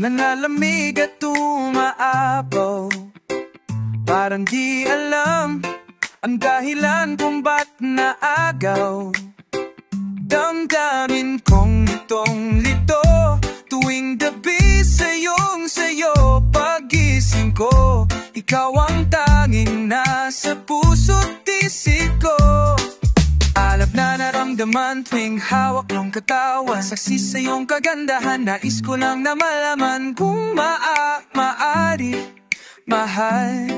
Nanlalamig at umaapaw, parang di alam ang dahilan kung ba't naagaw. Damdamin kong litong lito tuwing gabi sayo. Pag-gising ko, ikaw ang tanging nasa puso't isip ko. Alab na naramdaman tuwing hawak ng katawan, saksi sa iyong kagandahan. Nais ko lang na malaman kung maaari mahal.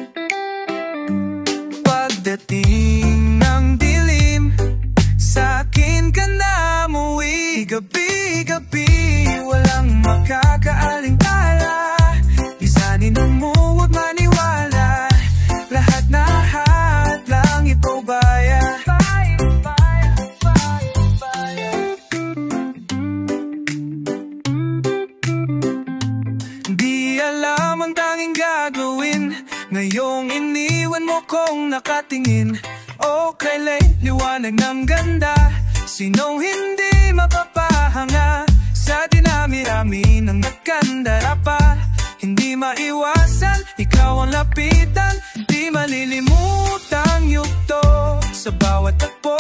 Pagdating ng dilim, sa'kin ka na umuwi. Gabi-gabi, walang makakaalintala. Isanin mo, huwag maniwala. Lahat na lang ipaubaya. Di alam ang tanging gagawin ngayong iniwan mo kong nakatingin. O kaila'y liwanag ng ganda, sinong hindi mapapahanga sa dinami-rami ng nagkandara pa. Hindi maiwasan, ikaw ang lapitan, di malilimutang yugto sa bawat takbo.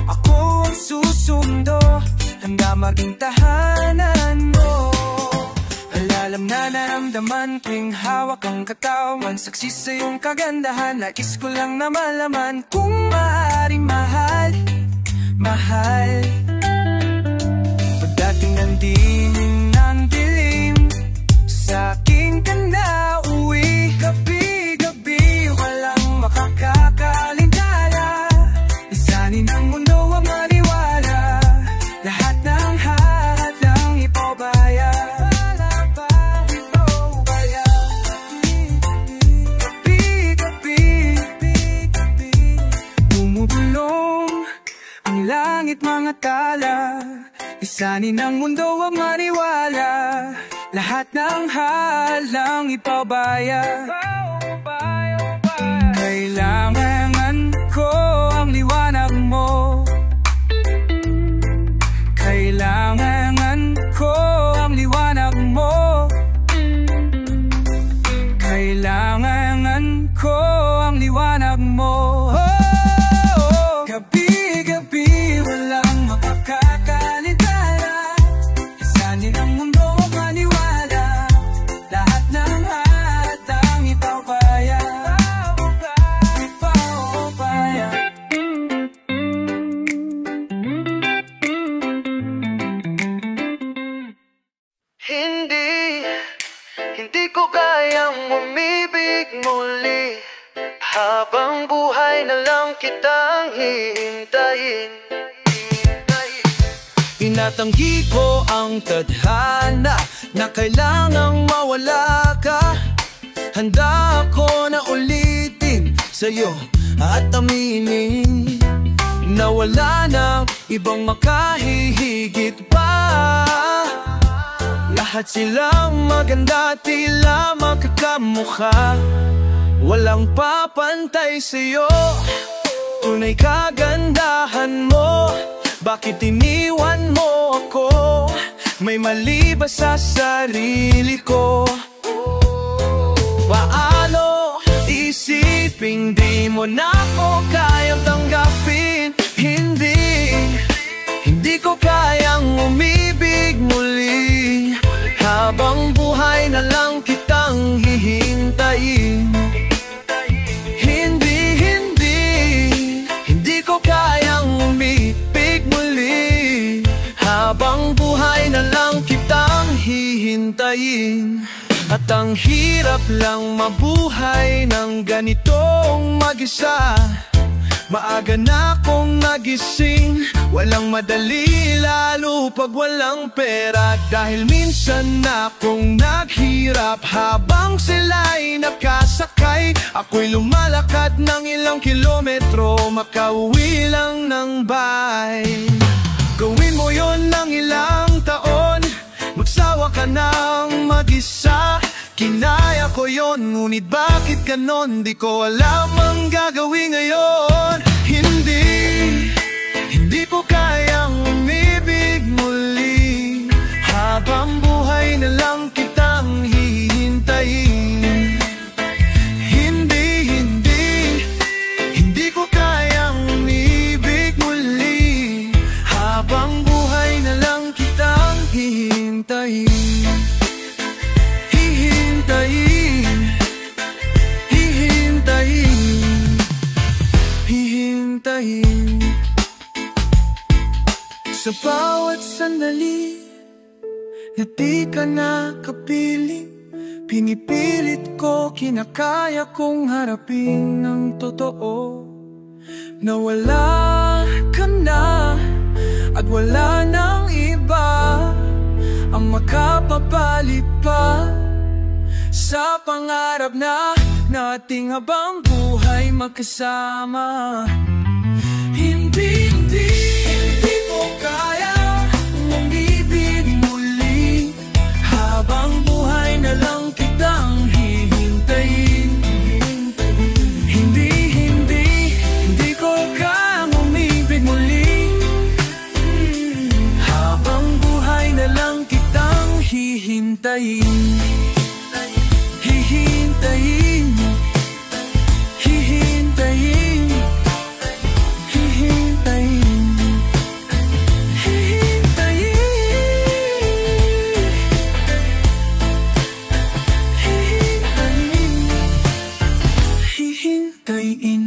Ako ang susundo, hanggang maging tahanan mo. Alam na naramdaman tuwing hawak ang katawan, saksi sa iyong kagandahan. Nais ko lang na malaman kung maaaring mahal. Pagdating ng dilim, sa'kin ka na uwi. Gabi-gabi, walang makakaalintala. Isanin ang mundo, huwag maniwala. Lahat ng hadlang ipaubaya. Langit mga tala, isanin ang mundo, huwag maniwala. Lahat ng halang ipaubaya. Kailangan ko ang liwanag mo. Kailangan ko ang liwanag mo. Kailangan ko ang liwanag mo. Gabi-gabi, walang makakaalintala. Isanin ang mundo, huwag maniwala. Lahat ng hadlang ipaubaya. Hindi ko kayang umibig muli. Habang buhay na lang kitang hihintayin. Tinatanggi ko ang tadhana na kailangang mawala ka. Handa ako na ulitin sa'yo at aminin na wala nang ibang makahihigit pa. Lahat silang maganda, tila magkakamukha. Walang papantay sa'yo, tunay kagandahan mo. Bakit iniwan mo ako? May mali ba sa sarili ko? Paano isiping di mo na ako kayang tanggapin? Hindi ko kayang umibig muli. Habang buhay na lang kitang hihintayin. Hindi ko kayang umibig muli. Habang buhay na lang kitang hihintayin. At ang hirap lang mabuhay ng ganitong mag-isa. Maaga na akong nagising, walang madali lalo pag walang pera. Dahil minsan na akong naghirap habang sila'y nakasakay. Ako'y lumalakad ng ilang kilometro, makauwi lang ng bahay. Gawin mo yon ng ilang taon, magsawa ka ng mag-isa. Kinaya ko yon, ngunit bakit ganon? Di ko alam ang gagawin ngayon. Hindi ko kayang umibig muli. hihintayin, hihintayin, hihintayin, hihintayin. Sa bawat sandali na di ka nakapiling, pinipilit ko, kinakaya kong harapin ang totoo, na wala ka na at wala nang iba ang makapapalit pa sa pangarap na nating habang buhay magkasama. Hindi ko kaya umibig muli, habang buhay na lang kitang hihintayin. Hindi ko kaya umibig muli, habang buhay na lang kitang hihintayin. Hihintayin, hihintayin, hihintayin, hihintayin.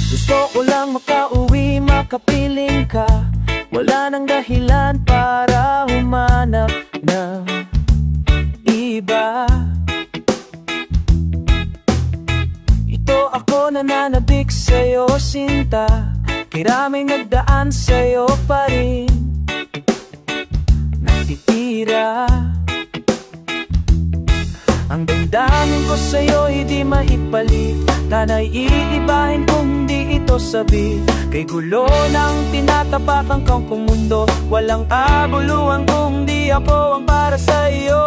Gusto ko lang makauwi, makapiling ka. Wala nang dahilan para humanap ng iba. Ito ako nananabik sa'yo, sinta. Kiraming nagdaan sa'yo pa rin natitira. Ang damdamin ko sa'yo hindi maipalit, tanay iibahin kung di ito sabi. Kay gulo ng tinatapakan kang kumundo, walang kabuluhan kung di ako ang para sa'yo.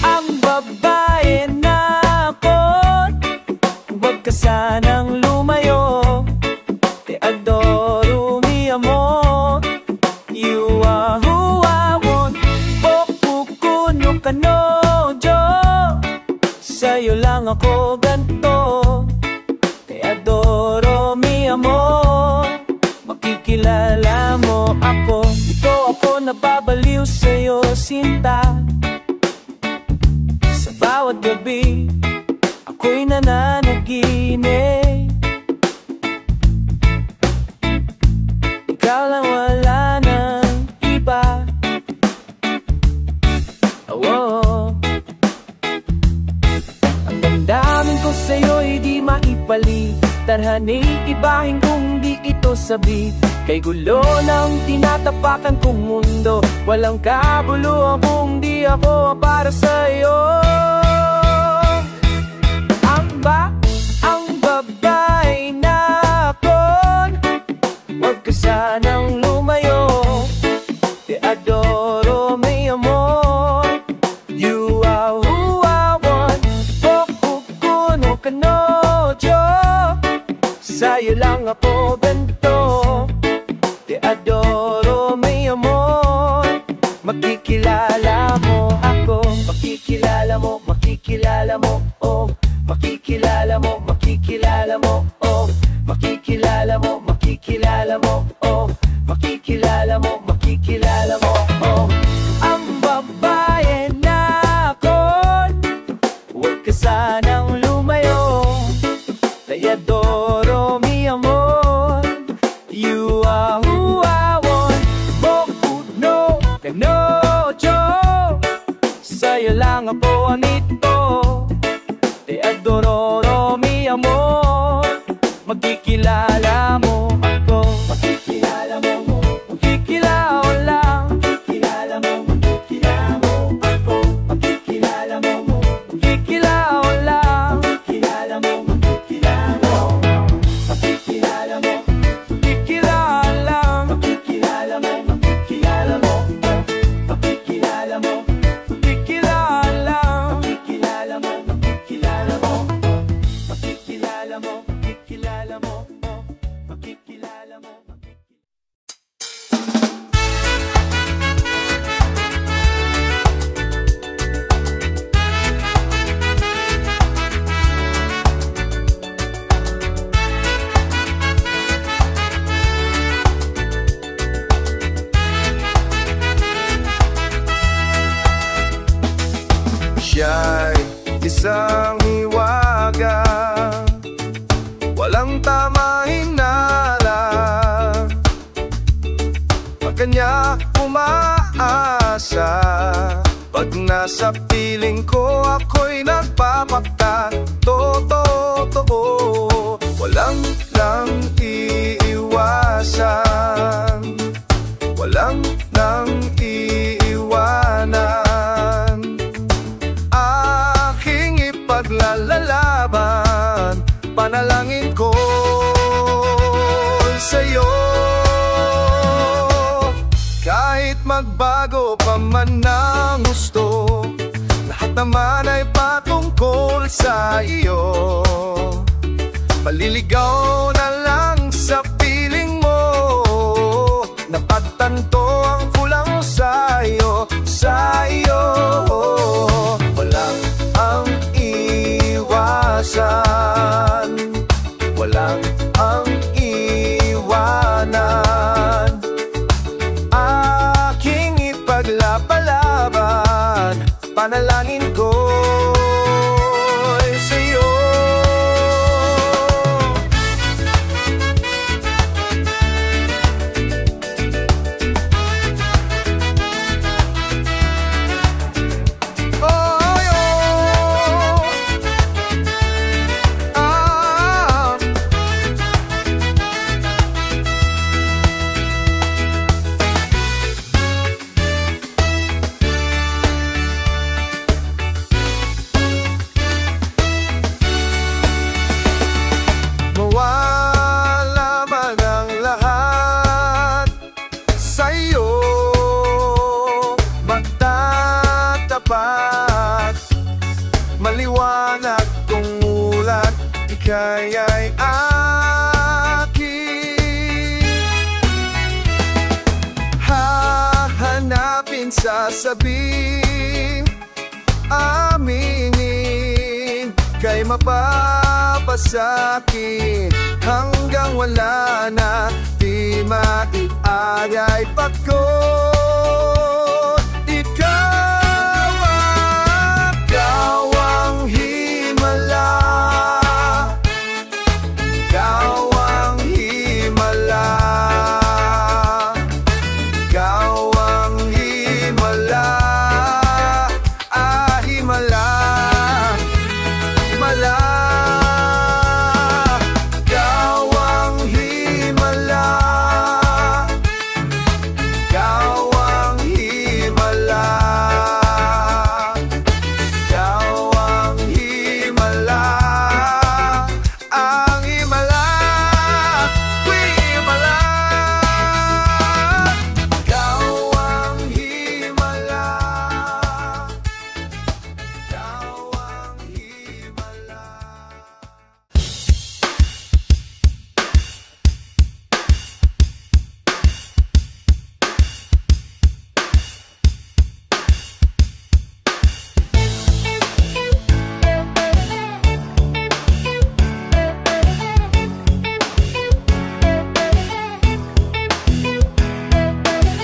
Ang babae na ako, huwag ka sanang lumayo. Te adoro mi amor, you are who I want. Bokukuno ka no jo, sa'yo lang ako ganto. Te adoro mi amor, makikilala mo ako. Ito ako nababaliw sa'yo, sinta. Sa bawat gabi, ako'y nananaginip. Ikaw lang, wala nang iba. Oh. Ang damdamin ko sa'yo'y di maipali, tarhaning ibahin kung di ito sabi. Kay gulo ng tinatapakan kong mundo, walang kabuluhan kung di ako para sa'yo. Ang babae na ako, huwag ka sanang lumayo. Te adoro mi amor, you are who I want. Bokukuno ka no jo, sa'yo lang ako ganto. Te adoro mi amor, makikilala mo ako. Makikilala mo, makikilala mo, oh. Makikilala mo, makikilala mo, oh. Makikilala mo, makikilala mo, oh. Makikilala mo, makikilala mo, oh. Ang babae na ako, huwag ka sanang lumayo. Te adoro mi amor, you are who I want. Bokuno ka no jo, sa'yo lang ako ang ito. Te adoro mi amor, magkikilala mo ako. Makikilala mo, makikilala lang. Makikilala mo, makikilala mo ako. Makikilala mo, makikilala lang. Makikilala mo, makikilala mo. Makikilala mo, makikilala lang. Makikilala mo, makikilala mo. Makikilala mo, makikilala lang. Makikilala mo, makikilala mo. Makikilala mo, makikilala mo. siya'y isang hiwaga, walang tama hinala. Pag kanya umaasa, pag nasa piling ko ako'y nagpapakta. Totoo, walang lang iiwasan, walang nang iiwanan. Aking ipaglalalaban, panalangin ko sa'yo. Kahit magbago pa man ang gusto, lahat naman ay patungkol sa iyo. Paliligaw na lang sa piling mo, napagtanto ang kulang sa'yo, sa'yo. Walang ang iwasan, walang ang iwanan. Aking ipaglapalaban, panalangin ko sa'yo. Maliwanag kung ulat, ika'y akin. Hahanapin, sasabihin, aminin, kay mapapasakit hanggang wala na, di maiagay pagod. Ikaw ang himala, ikaw ang himala, ikaw ang himala, himala, himala. Ikaw ang himala, ikaw ang himala, ikaw ang himala, ang himala, himala. Ikaw ang himala, ikaw ang himala.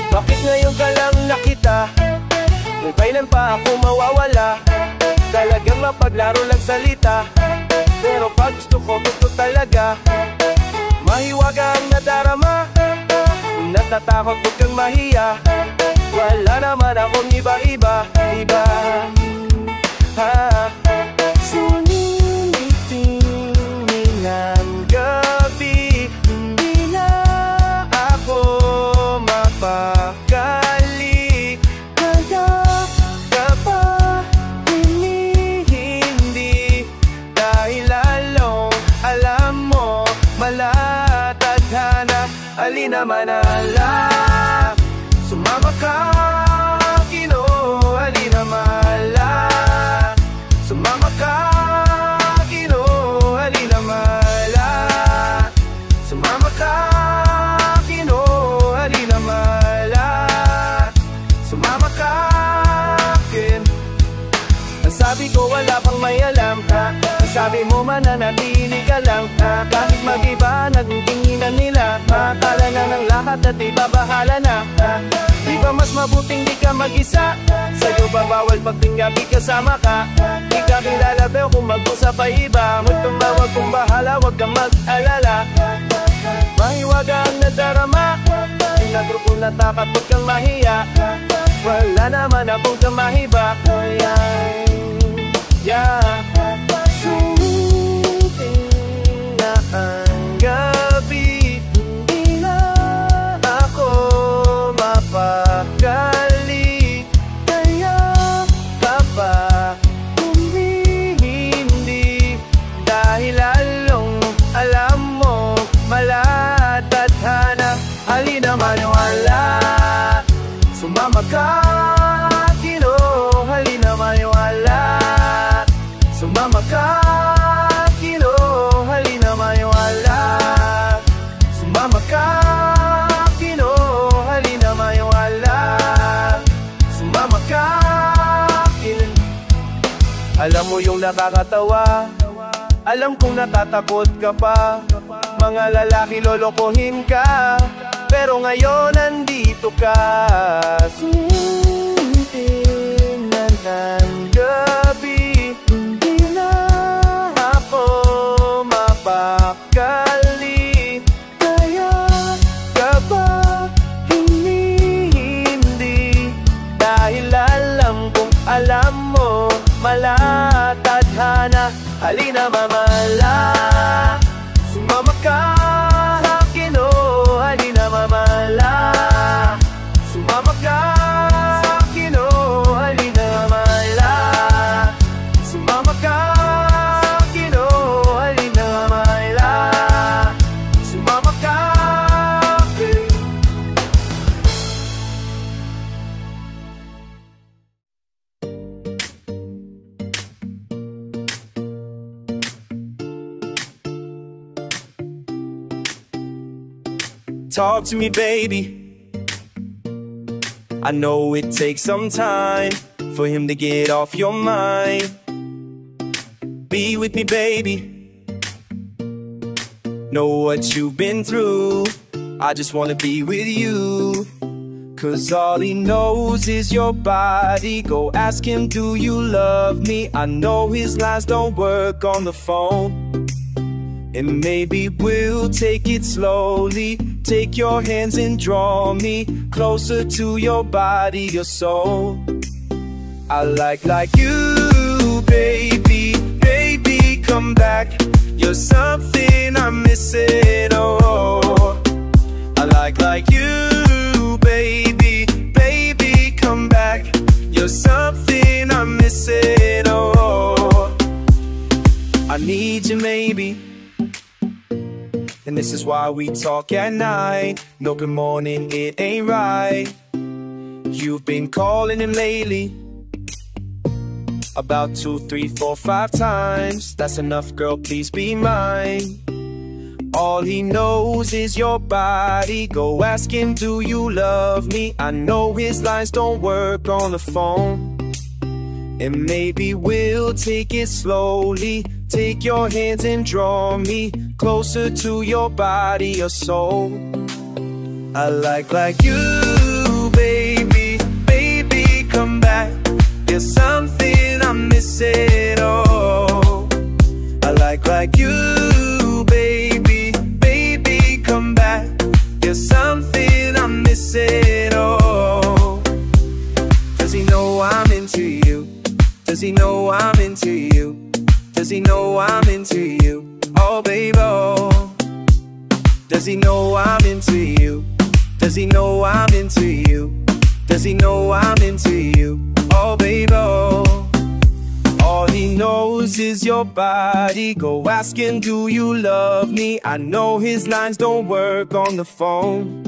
Bakit ngayon ka lang nakita? Kung kailan pa ako mawawala? Talagang mapaglaro lang salita, pero pag gusto ko, gusto talaga. Mahiwaga ang nadarama, natatakot, huwag kang mahiya. Wala naman akong iba-iba, iba. Sulitin ng gabi, hindi na ako mapakali. Kaya ka pa hindi, dahil lalong alam mo, malatadhana. Alina manala, sumama ka, Kino. Alina mala, sumama ka, Kino. Alina mala, sumama ka, Kino. Alina mala, sumama ka, kin. Ang sabi ko wala pang may alam, ha? Ang sabi mo mananatili ka lang, ha? Kahit mag-iba, nagtinginan nila, ha? Kala na ng lahat at ibabahala na, ha? Di ba mas mabuting di ka ka mag-isa. Sa'yo ba bawal magtingabi kasama ka? Di ka kilala pero kung mag-usap ay iba. Magtumawag kung bahala, wag kang mag-alala. Mahiwaga ang nadarama, pinagro kung natakot, wag kang mahiya. Wala naman akong kamahiba. Yeah. Sumuting na ang gabi, hindi na ako mapakali. Kaya ka ba humihindi? Dahil alam mo malatadhana. Halina maniwala, sumama ka, Kino. Halina maniwala, sumama ka, Kino. Halina maniwala, sumama ka, Kino. Halina maniwala, sumama ka, Kino. Alam mo yung nakakatawa, alam kong natatakot ka pa. Mga lalaki lolokohin ka, pero ngayon nandito ka. Sumutin na ng gabi, hindi na ako mapakali. Kaya ka ba hindi? Dahil alam mo malatadhana. Halina mamala, sumama ka, Kino. Halina mamala, sumama ka, Kino. Halina mamala, sumama ka, Kino. Halina mamala, sumama ka, Kino. Talk to me, baby. I know it takes some time for him to get off your mind. Be with me, baby. Know what you've been through. I just wanna be with you. Cause all he knows is your body. Go ask him, do you love me? I know his lines don't work on the phone. And maybe we'll take it slowly. Take your hands and draw me closer to your body, your soul. I like you, baby. Baby, come back. You're something I'm missing, oh. I like you, baby. Baby, come back. You're something I'm missing, oh. I need you, maybe. And this is why we talk at night. No good morning, it ain't right. You've been calling him lately, about 2, 3, 4, 5 times. That's enough, girl, please be mine. All he knows is your body. Go ask him, do you love me? I know his lines don't work on the phone. And maybe we'll take it slowly. Take your hands and draw me closer to your body, your soul. I like you, baby. Baby, come back. There's something I'm missing, oh. I like you, baby. Baby, come back. There's something I'm missing, oh. Does he know I'm into you? Does he know I'm into you? Does he know I'm into you? Oh, baby, oh. Does he know I'm into you? Does he know I'm into you? Does he know I'm into you? Oh, baby, oh. All he knows is your body. Go ask him, do you love me? I know his lines don't work on the phone.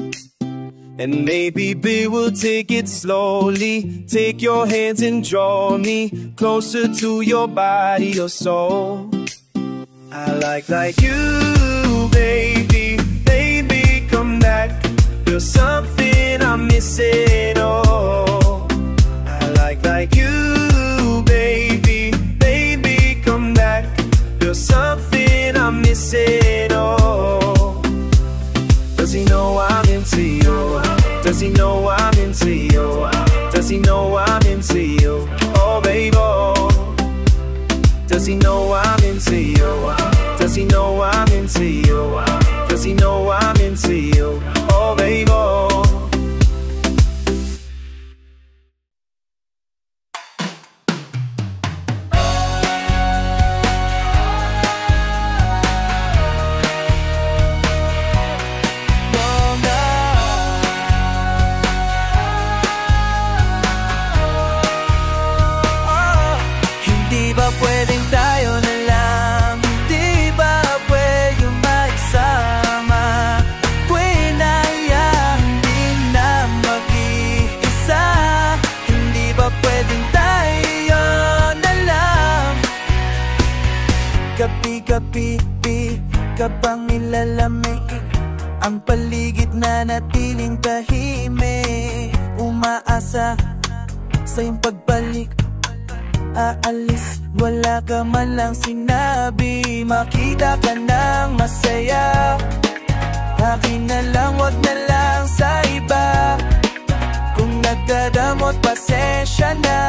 And maybe we will take it slowly. Take your hands and draw me closer to your body, your soul. I like you, baby. Baby, come back. There's something I'm missing, oh. I like you, baby. Baby, come back. There's something I'm missing, oh. Does he know I'm into you? Does he know I'm into you? Does Does he know I'm into you? Oh baby, does he know I'm into you? Does he know I'm into you? Does he know I'm into you? Oh baby. Pwedeng tayo na lang, di ba pwedeng magsama? Pwedeng hindi na mag-iisa. Hindi ba pwedeng tayo na lang? Gabi-gabi, kapang nilalamig ang paligid na natiling tahimik. Umaasa sa iyong pagbalik, aalis, wala ka man lang sinabi. Makita ka ng masaya, akin na lang, wag na lang sa iba. Kung nagdadamot, pasensya na.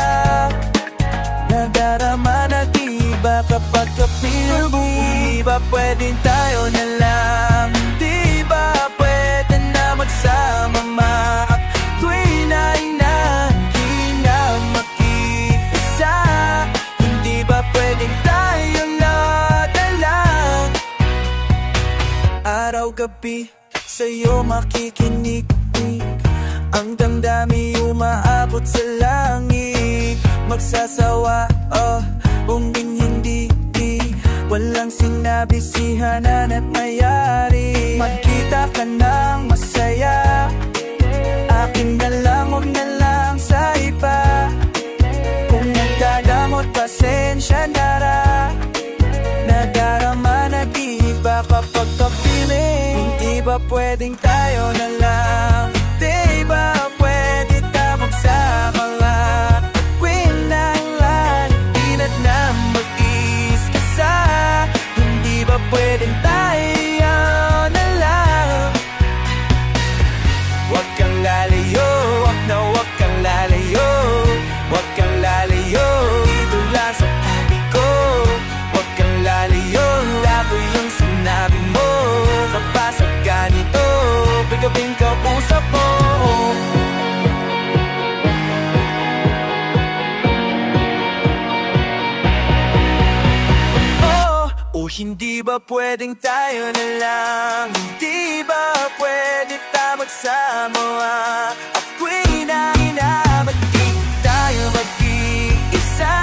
Nadarama na diba kapag kapiling? Di ba pwedeng tayo na lang? Di ba pwede na magsama ma? Tuwing na hindi na mag-iisa. Hindi ba pwedeng tayo na lang? Araw-gabi sa'yo makikinig, ang damdami umaabot sa langit. Magsasawa, kung hindi, walang sinabi si Hanan at Mayari. Magkita ka ng masaya, akin na lang, huwag na lang sa iba. Kung nagdadamot, pasensya na ra. Nadarama na diba kapag kapiling? Hindi ba pwedeng tayo na lang? Di ba pwede tayo magsama nga? Pwedeng tayo na lang. Huwag kang lalayo, huwag kang lalayo. Huwag kang lalayo, dito lang sa tabi ko. Huwag kang lalayo, labo yung sinabi mo. Kapasag ganito, bigabing kausap mo. Hindi ba pwedeng tayo na lang? Hindi ba pwede tayo magsama? Ako'y ba't di tayo mag-iisa?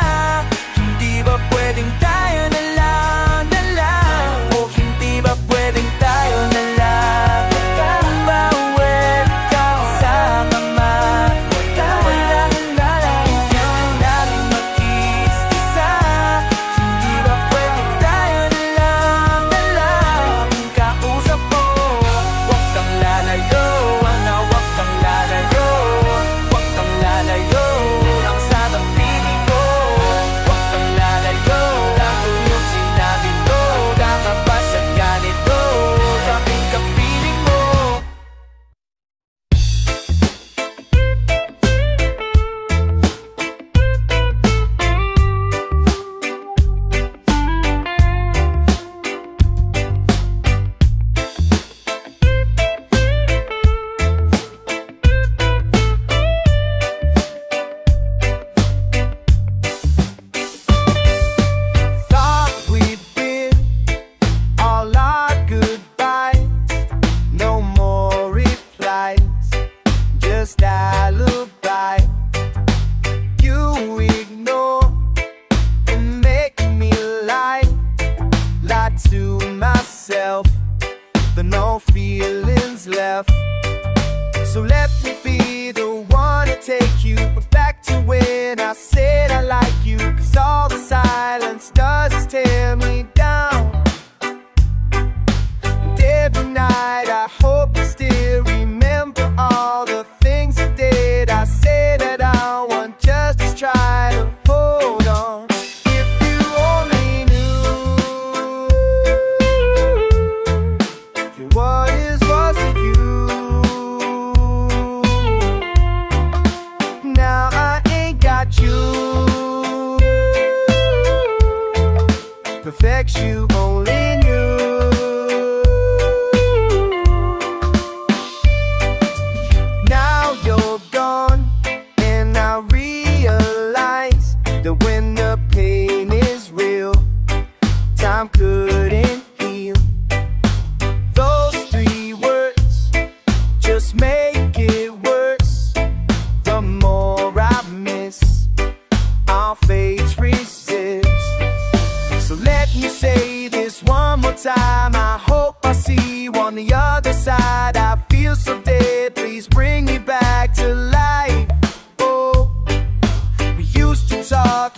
Hindi ba pwedeng tayo na lang? O hindi ba pwedeng tayo na lang? Bawal ka sa mama, wala natin mag-iisa. Hindi ba pwedeng tayo na lang? Kausap mo, huwag kang lalayo, huwag kang lalayo. Huwag kang lalayo, ang sarap piling ko. Huwag kang lalayo, lalo yung sinabi ko. Kakapag sa ganito, kaming kapiling mo. Thought we'd been all our goodbyes, no more replies, just alibi. You ignore and make me lie to myself. There are no feelings left, so let me be the one to take you back to when I said I like you. 'Cause all the silence does is tear me down. And every night I hope you still remember all the things you did. I say that I want just to try to hold on. If you only knew what is was of you. Now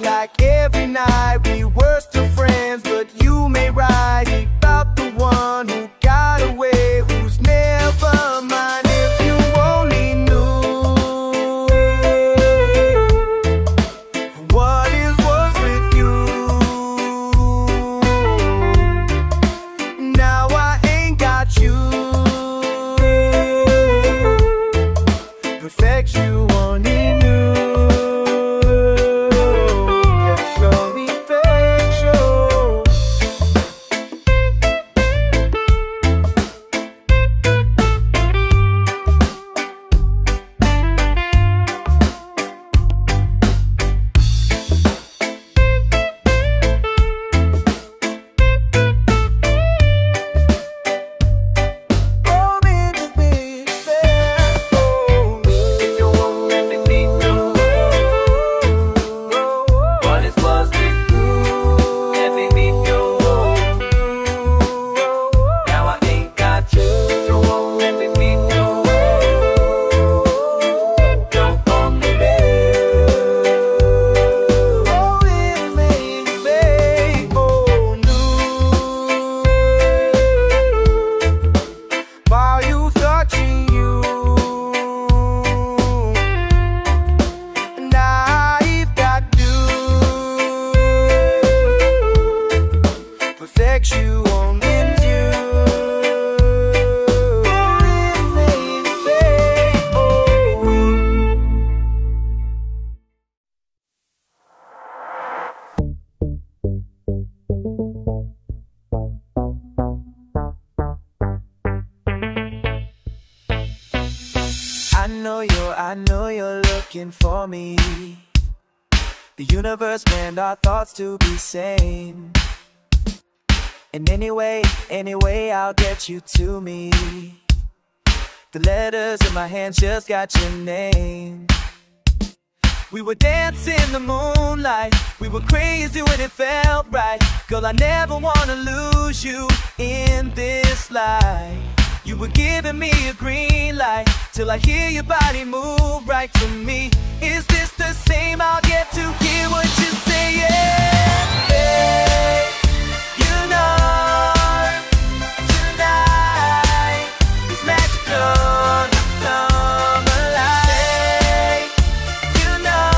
talk like every night we were still friends, but you may write about the one who got away, who's never mine. If you only knew what is was with you. Now I ain't got you. Perfect you only knew. You only knew. I know you're looking for me. The universe meant our thoughts to be same. And anyway, I'll get you to me. The letters in my hands just got your name. We would dance in the moonlight. We were crazy when it felt right. Girl, I never wanna lose you in this life. You were giving me a green light till I hear your body move right to me. Is this the same? I'll get to hear what you say, yeah. Hey, you know tonight is magical, come alive. You know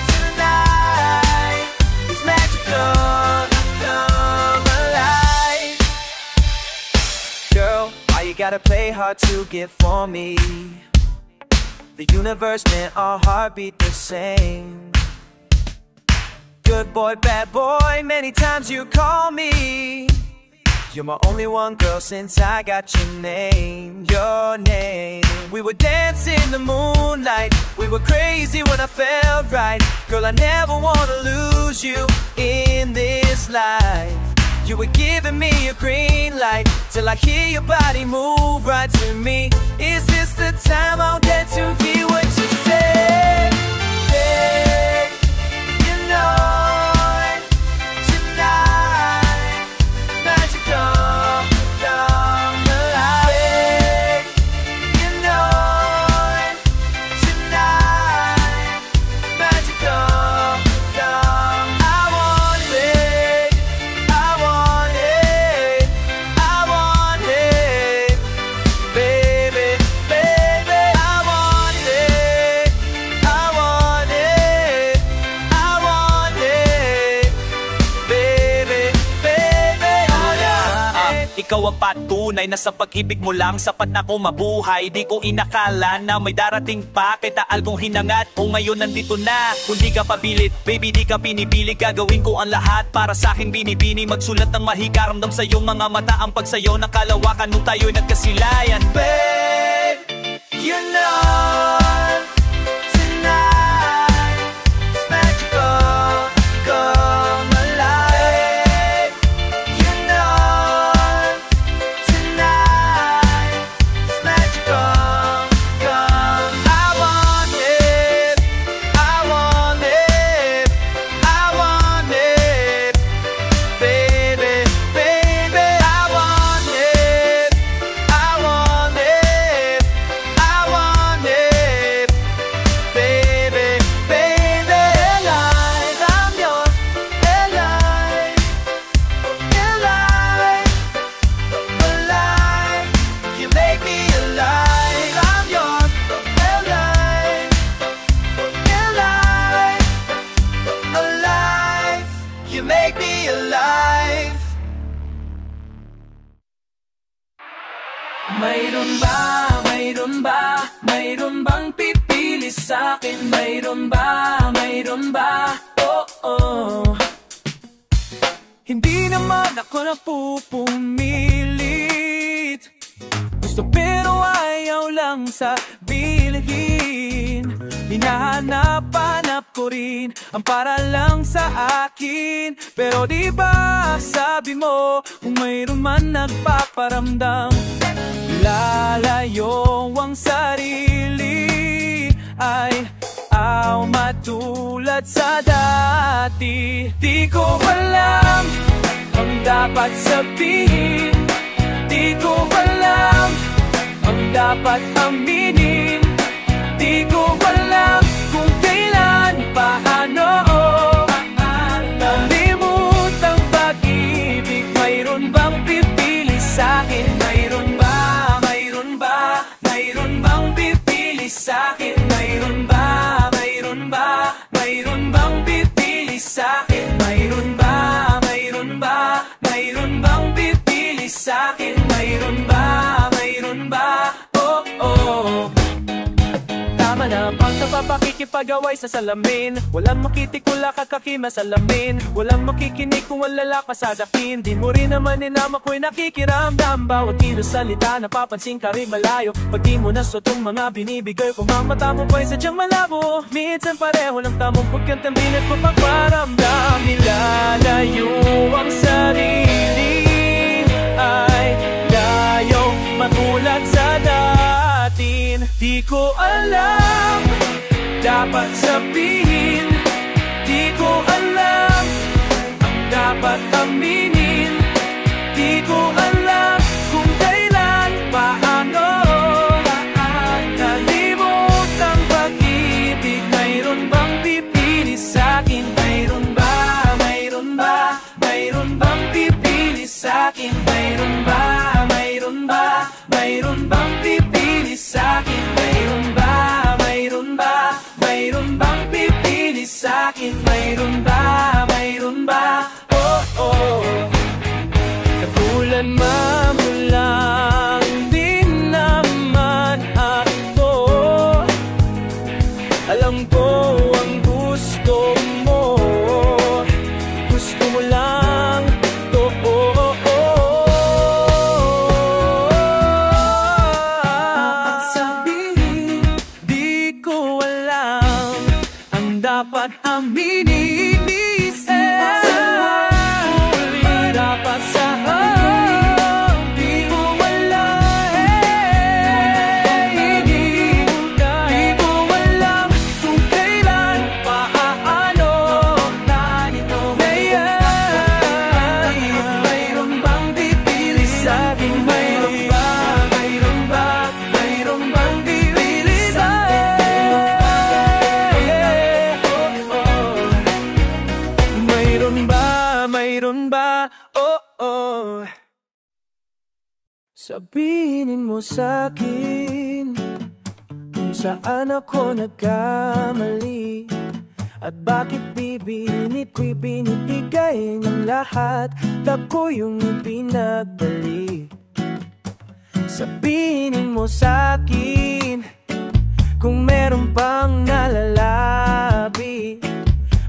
tonight is magical, come alive. Girl, why you gotta play hard to get for me? The universe meant our heartbeat the same. Good boy, bad boy, many times you call me. You're my only one, girl, since I got your name. Your name. We would dance in the moonlight. We were crazy when I felt right. Girl, I never wanna lose you in this life. You were giving me a green light till I hear your body move right to me. Is this the time I'll get to hear what you say? Hey, you know tonight magical, come alive. You know tonight magical, come. I want it, I want it, I want it, baby, baby. I want it, I want it, I want it, baby, baby. Oh yeah. Ikaw ang patunay na sa pag-ibig mo lang sapat na ko mabuhay. Di ko inakala na may darating pa. Kita albong hinangat o ngayon nandito na. Kung di ka pabilit, baby di ka pinipili. Gagawin ko ang lahat para sa akin binibini. Magsulat ng mahika, ramdam sa iyong mga mata ang pagsayaw ng kalawakan nung tayo'y nagkasilayan. Babe, you know tonight is magical, come alive. You know tonight is magical, come. I want it, I want it, I want it, baby, baby. I want it, I want it, I want it, bang pipili sa'kin? Mayroon ba? Mayroon ba? Oh. Hindi naman ako napupumilit, gusto pero ayaw lang sa bilhin. Hinahanap-hanap ko rin ang para lang sa akin. Pero di ba sabi mo, kung mayroon man nagpaparamdam, lalayo ang sarili ay matulad sa dati. Di ko alam ang dapat sabihin, di ko alam ang dapat aminin, di ko alam kung kailan, paano nalimutang pag-ibig. Mayroon bang pipili sa'kin? Mayroon ba? Mayroon ba? Mayroon bang pipili sa'kin? Mayroon ba? Mayroon ba? Mayroon bang pipili sa'kin? Mayroon ba? Mayroon ba? Mayroon bang pipili sa'kin? Mayroon ba? Mayroon ba? Oh. Tama na bang napapakikipag-away sa salamin? Walang makitikula kakakima-salamin, walang makikinig kung walala ka sa dakin. Di mo rin naman inama ko'y nakikiramdam. Bawat kilos salita napapansin ka rin malayo. Pag di mo nasutong mga binibigay ko, ang mata mo ko'y sadyang malabo. Minsan pareho lang tamong pagkantambilan ko pagparamdam. Nilalayo ang sarili ay layo matulad sa datin. Di ko alam dapat sabihin, di ko alam ang dapat aminin, di ko alam kung kailan, paano nalimutang pag-ibig. Mayroon bang pipili sa'kin? Mayroon ba? Mayroon ba? Mayroon bang pipili sa'kin? Mayroon ba? Mayroon ba? Mayroon bang pipili sa'kin? Mayroon ba? Mayroon ba? Mayroon bang pipili sa'kin? Mayroon ba? Mayroon ba? Oh. Katulad mo lang din naman ako. Alam ko ang gusto mo, gusto mo lang to. Sabihin, di ko alam ang dapat aminin. Dapat sa di ko alam kung kailan, paano mayroon bang pipili sa'kin? Mayroon ba? Mayroon ba? Mayroon bang pipili sa'kin? Mayroon ba? Mayroon ba? Oh. Sabihin mo sa'kin kung saan ako nagkamali, at bakit bibinit ko'y binibigay ng lahat, ako yung ipinagbalik. Sabihin mo sa'kin kung meron pang nalalabi,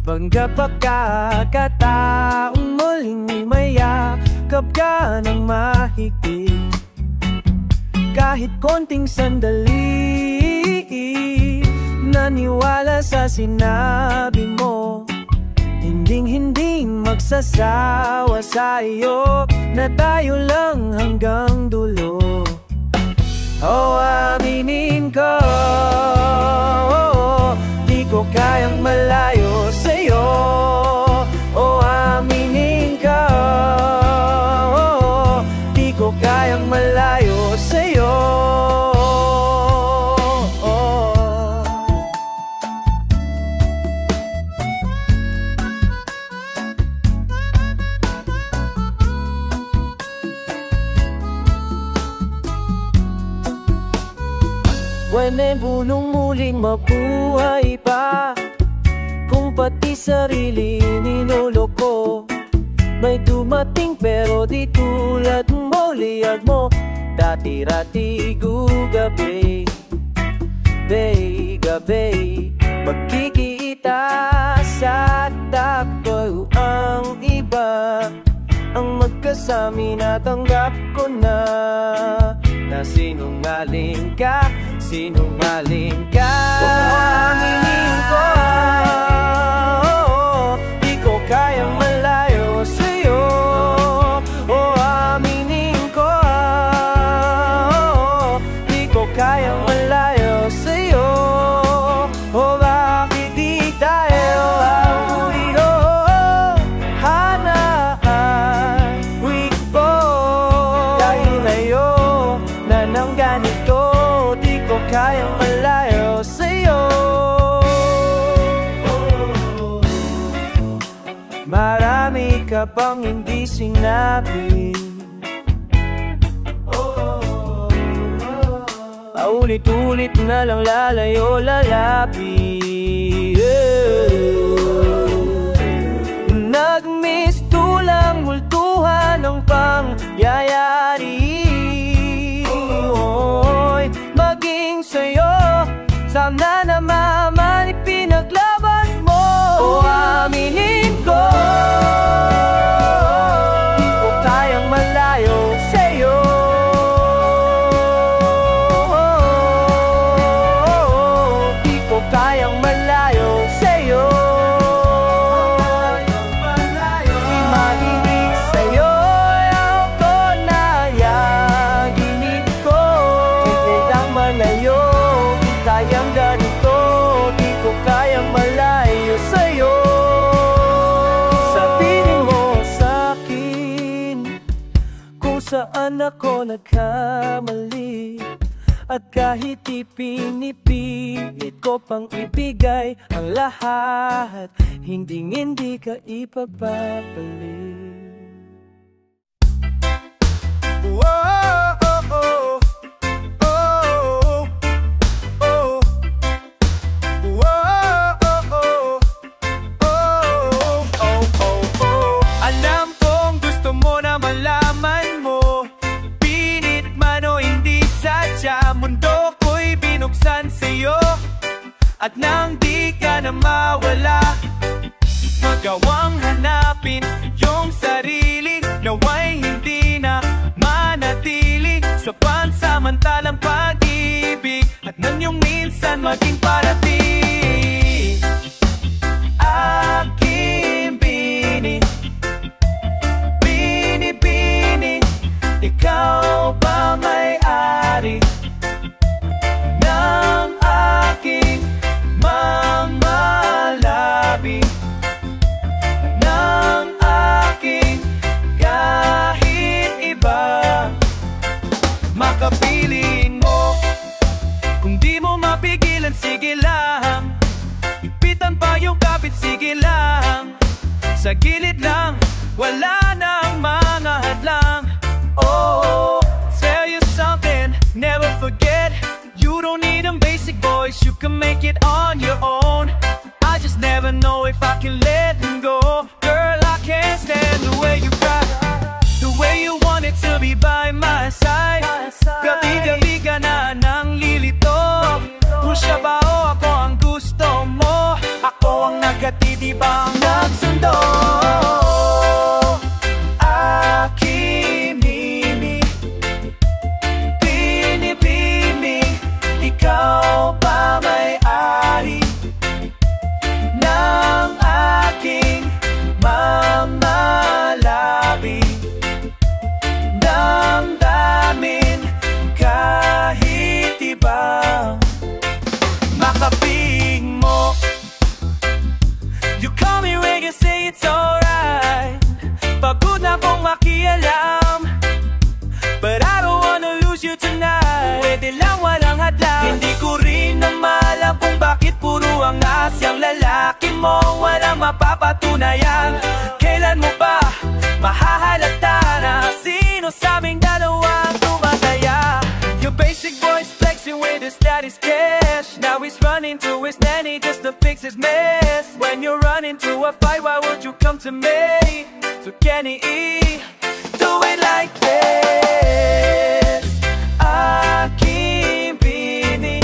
bangga pagkakataong muling mayakap ka ng mahigpit. Kahit konting sandali, naniwala sa sinabi mo, hinding-hindi magsasawa sa iyo, na tayo lang hanggang dulo. Aminin ko, di ko kayang malayo sa'yo. Aminin ko, di ko kayang malayo sa'yo. Pwede bunong muling mabuhay pa, kung pati sarili ninuloko. May dumating pero di tulad mo, liyag mo dati-rati gugabi. gabi-gabi magkikita sa takbo ang iba. Ang magkasami natanggap ko na sinungaling ka, sinungaling ka. Aminin ko, di ko kayang malayo sa'yo. Aminin ko, di ko kayang malayo sa'yo. Bakit di tayo hanapin ko? Dahil ngayon na nang ganito, di ko kayang malayo sa'yo. Marami ka pang hindi sinabi, paulit-ulit na lang lalayo lalapit. Nagmistulang multuhan ng pangyayari. Maging sa'yo, sana naman ipinaglaban mo. Aminin ko, di ko kayang malayo sa'yo. Di ko kayang malayo sa'yo. Di mahilig sa'yo, ayaw ko na yaginit ko. Kitang malayo, di kayang ganito. Di ko kayang malayo sa'yo. Sabihin mo sa'kin kung saan ako nagkamali, at kahit ipinipilit ko pang ibigay ang lahat, hindi ka ipagpapalit. Alam kong gusto mo na malaman mo, pinit man o hindi sadya, mundo ko'y binuksan sa'yo. At nang di ka na mawala, magawang hanapin yung sarili, nawa'y hindi na manatili sa pansamantalang pag-ibig, at nang yung minsan maging parating. Aking bini, bini-bini, ikaw ba may-ari ng aking mamalabi, ng aking kahit iba? Makapiling mo, kung di mo mapigilan, sige lang. Ipitan pa yung kapit, sige lang. Sa gilid lang, wala nang mga hadlang. Oh, tell you something, never forget, you don't need them basic boys, you can make it on your own. I just never know if I can let them go. Girl, I can't stand the way you cry, the way you want it to be by my side. Gabi-gabi ka na nang lilito, kung siya ba o ako ang gusto mo, ako ang nagkatitibang nagsundo. Aking mimi, bini-bini, ikaw ba may-ari ng aking mamalabi, damdamin kahit iba? Makaping mo, you call me when you say it's alright. Pagod na kong makialam, but I don't wanna lose you tonight. Pwede lang walang hadlang. Hindi ko rin na malam kung bakit puro ang asyang lalaki mo, walang mapapatunayan. Kailan mo ba mahahalata na sino sa aming dalawang tumataya? Your basic boy's flexing with his daddy's cash, now he's running to his nanny just to fix his mess. When you run into a fight, why would you come to me? So can he do it like this? Aking bini,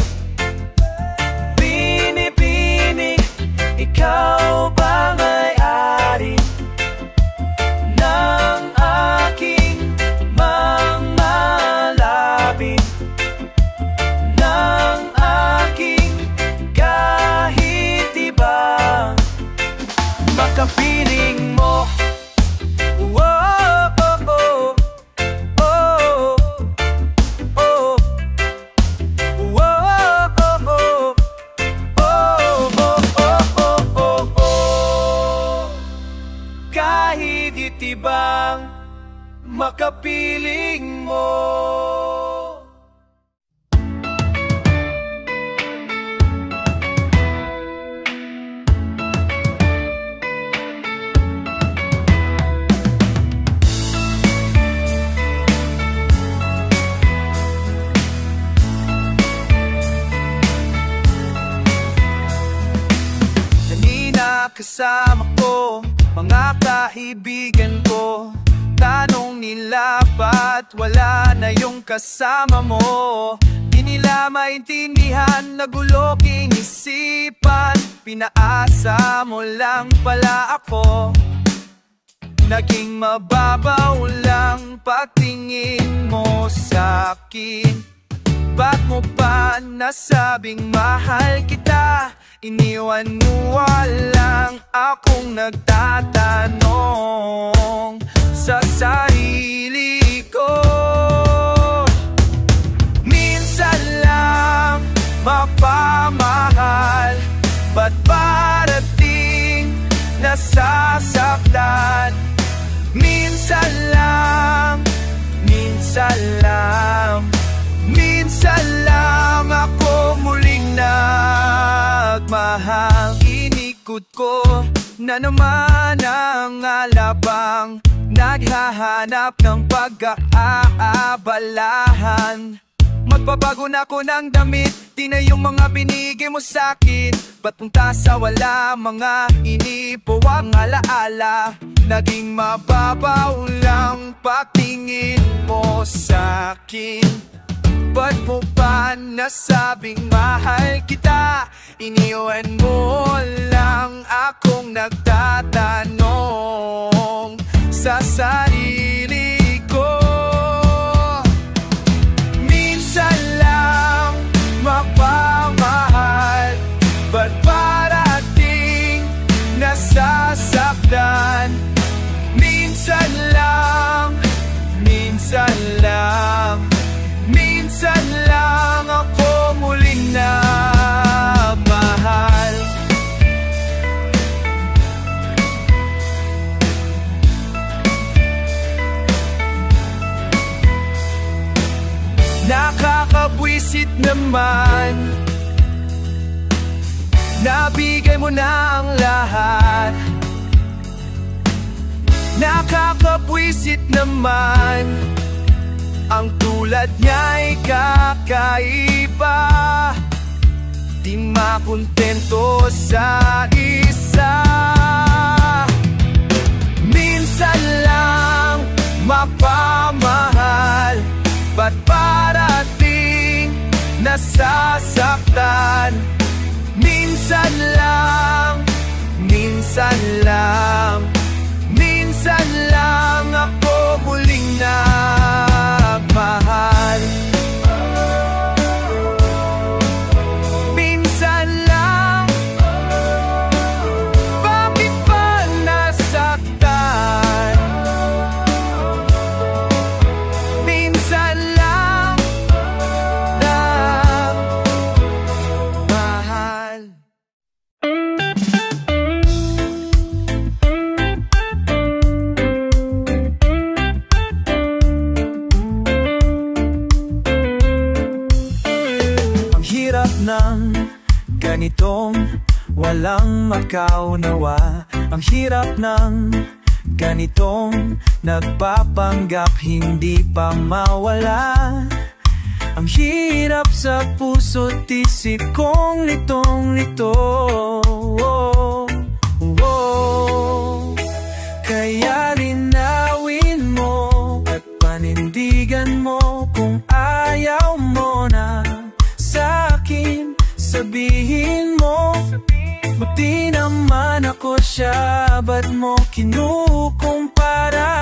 bang makapiling mo? Kasama ko, mga kaibigan ko, tanong nila ba't wala na yung kasama mo? Di nila maintindihan, naguloking isipan, pinaasa mo lang pala ako. Naging mababaw lang pagtingin mo sa'kin. Ba't mo pa nasabing mahal kita? Iniwan mo, walang akong nagtatanong sa sarili ko. Minsan lang mapamahal, ba't parating nasasaktan? Minsan lang, minsan lang, minsan lang ako muling nagmahal. Inikot ko na naman ang alabang, naghahanap ng pag-aabalahan. Magbabago na ako ng damit, di na yung mga binigay mo sa'kin. Ba't punta sa wala, mga inipawang alaala? Naging mababaw lang patingin mo sa'kin. Ba't mo pa nasabing mahal kita? Iniwan mo lang akong nagtatanong sa sarili ko. Minsan lang mapamahal, ba't parating nasasaktan? Minsan lang, minsan lang, minsan lang ako muling nagmahal. Nakakabwisit naman, nabigay mo na ang lahat. Nakakabwisit naman, ang tulad niya'y kakaiba. Di makontento sa isa. Minsan lang mapamahal, ba't parating nasasaktan? Minsan lang, minsan lang, minsan lang ako muling nagmahal. Minsan lang, bakit pa nasaktan? Minsan lang nagmahal. Ng ganitong walang makaunawa, ang hirap ng ganitong nagpapanggap hindi pa mawala. Ang hirap sa puso't isip kong litong-lito. Kaya linawin mo at panindigan mo kung ayaw mo na sa'kin, sabihin mo. Buti naman ako siya, ba't mo kinukumpara?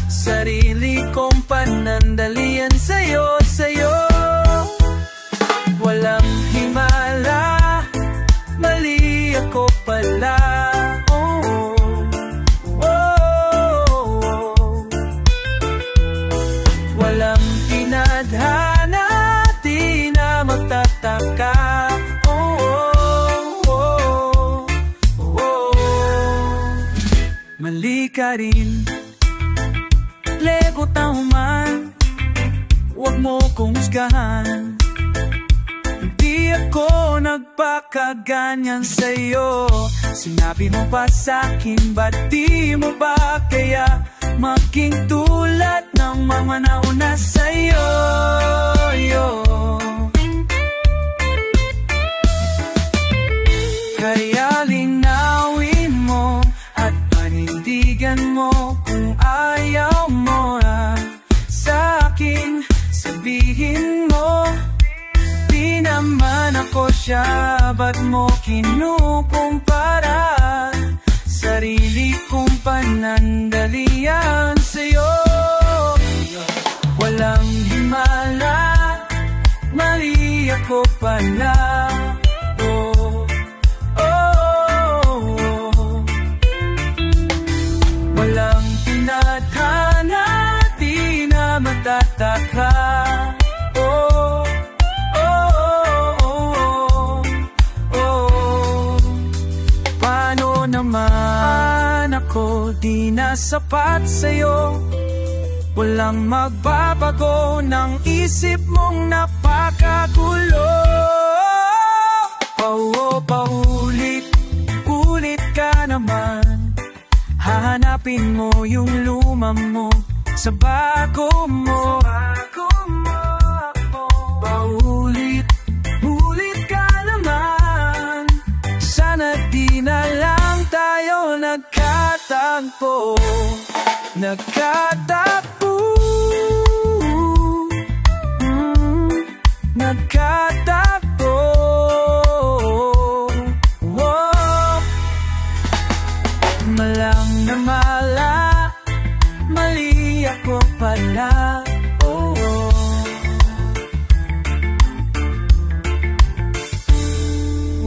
Sarili kong panandalian sa'yo, sa'yo. Walang himala, mali ako pala. Walang tinadhana, di na magtataka. Mali ka rin, ako tauman, huwag mo kong husgahan. Hindi ako nagpakaganyan sa'yo. Sinabi mo pa sa'kin, ba't di mo ba kaya maging tulad ng mga nauna sa'yo? Kaya linawin mo at panindigan mo kung ayaw mo na sa'kin. Sabihin mo, di naman ako siya, ba't mo kinukumpara? Sarili kong panandalian sa'yo. Walang himala, mali ako pala. Walang tinadhana, di na matataka. Paano naman ako di na sapat sa'yo? Walang magbabago ng isip mong napakagulo. Paulit ka naman. Hahanapin mo yung luma mo sa bago mo. Paulit ka naman. Sana di na lang tayo nagkatagpo. Nagkatagpo. Malang na mala, mali ako pala.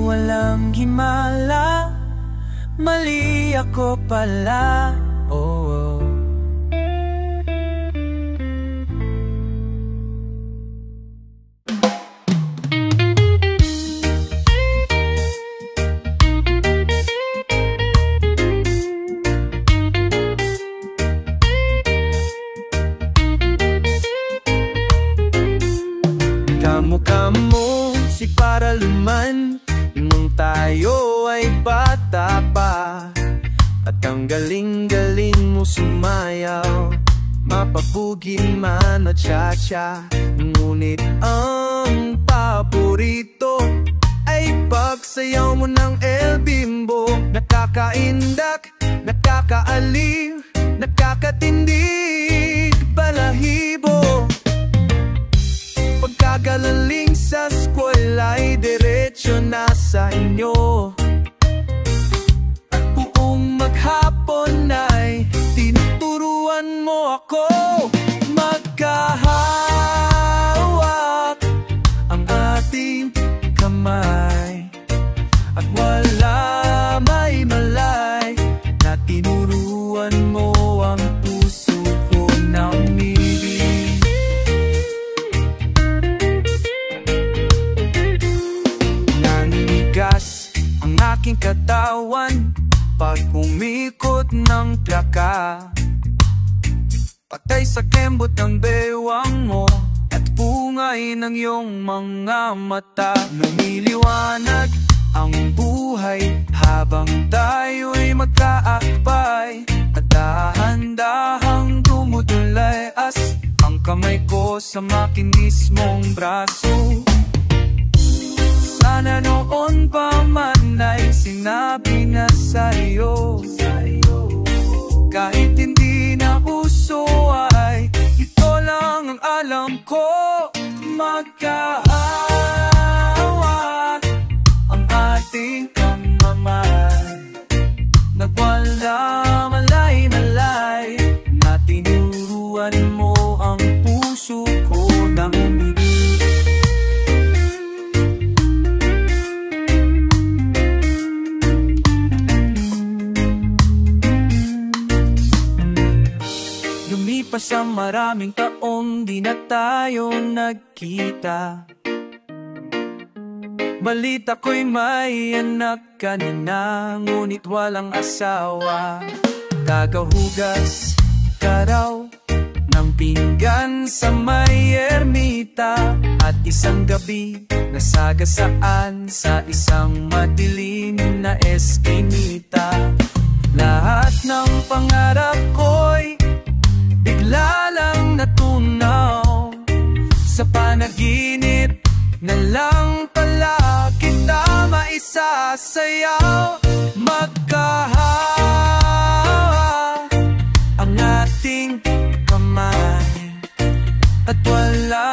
Walang himala, mali ako pala. Kamo si Paraluman, nung tayo ay bata pa. At ang galing-galing mo sumayaw, mapapugin man at cha-cha. Ngunit ang paborito ay pagsayaw mo ng El Bimbo. Nakakaindak, nakakaaliw, nakakatindig, balahibo. Pagkagalaling sa eskwela ay diretso na sa inyo. At buong maghapon ay tinuturuan mo ako magkahawak ang ating kamay. At wala may malay na tinuruan mo ang puso ko na umibig. Ang aking katawan pag umikot ng plaka. Patay sa kembot ng bewang mo at bungay ng iyong mga mata. Lumiliwanag ang buhay habang tayo'y magkaakbay. At dahan-dahang dumudulay as ang kamay ko sa makinis mong braso. Sana noon pa man ay sinabi na sa'yo, kahit hindi na uso ay ito lang ang alam ko. Magkahawak ang ating kamamay. Nagwala malay-malay na tinuruan mo ang puso ko ng umibig. Lumipas ang maraming taon, di na tayo nagkita. Balita ko'y may anak ka na, ngunit walang asawa. Kagahugas ka raw ng pinggan sa may ermita. At isang gabi nasagasaan sa isang madilim na eskinita. Lahat ng pangarap ko'y bigla lang natunaw. Sa panaginip na lang pala kita maisasayaw. Magkahawa ang ating kamay at wala